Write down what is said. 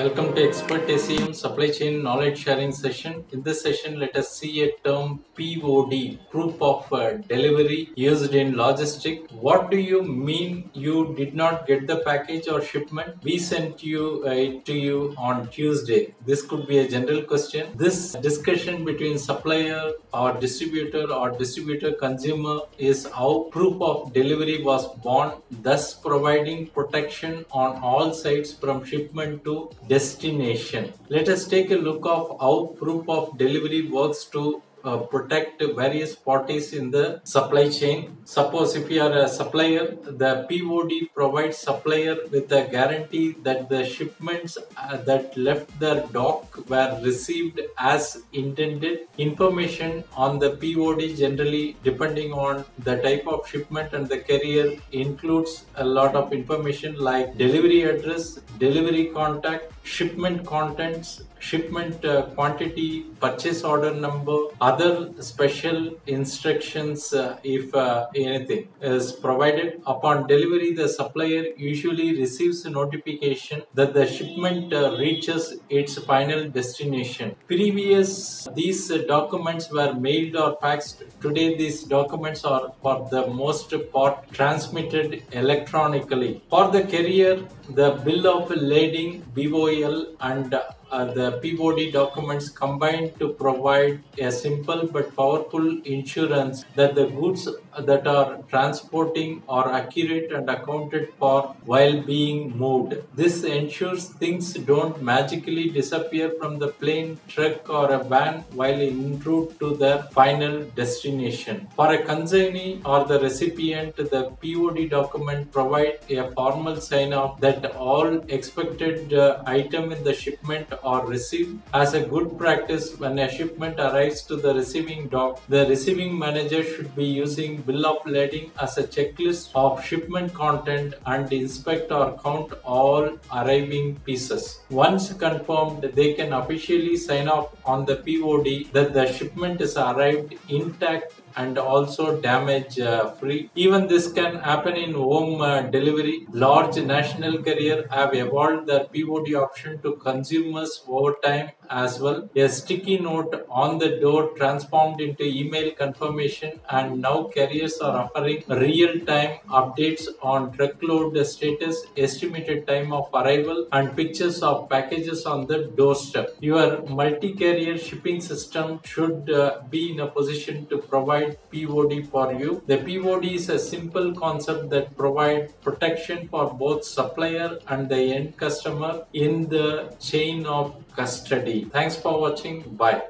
Welcome to Expert SEM Supply Chain Knowledge Sharing session. In this session, let us see a term POD, Proof of Delivery, used in logistics. What do you mean you did not get the package or shipment? We sent it to you on Tuesday. This could be a general question. This discussion between supplier or distributor consumer is how proof of delivery was born, thus providing protection on all sides from shipment to destination. Let us take a look of how proof of delivery works to protect various parties in the supply chain. Suppose if you are a supplier, the POD provides supplier with a guarantee that the shipments that left the dock were received as intended. Information on the POD generally, depending on the type of shipment and the carrier, includes a lot of information like delivery address, delivery contact, shipment contents, shipment quantity, purchase order number, other special instructions if anything is provided. Upon delivery, the supplier usually receives a notification that the shipment reaches its final destination. These documents were mailed or faxed. Today, these documents are for the most part transmitted electronically. For the carrier, the bill of lading BOL and the POD documents combine to provide a simple but powerful insurance that the goods that are transporting are accurate and accounted for while being moved. This ensures things don't magically disappear from the plane, truck, or a van while en route to their final destination. For a consignee or the recipient, the POD document provides a formal sign-off that all expected item in the shipment are received. As a good practice, when a shipment arrives to the receiving dock, the receiving manager should be using bill of lading as a checklist of shipment content and inspect or count all arriving pieces. Once confirmed, they can officially sign off on the POD that the shipment is arrived intact and also damage free. Even this can happen in home delivery. Large national carrier have evolved their POD option to consumers over time as well. A sticky note on the door transformed into email confirmation, and now carriers are offering real-time updates on truckload status, estimated time of arrival, and pictures of packages on the doorstep. Your multi-carrier shipping system should be in a position to provide POD for you. The POD is a simple concept that provides protection for both supplier and the end customer in the chain of custody. Thanks for watching. Bye.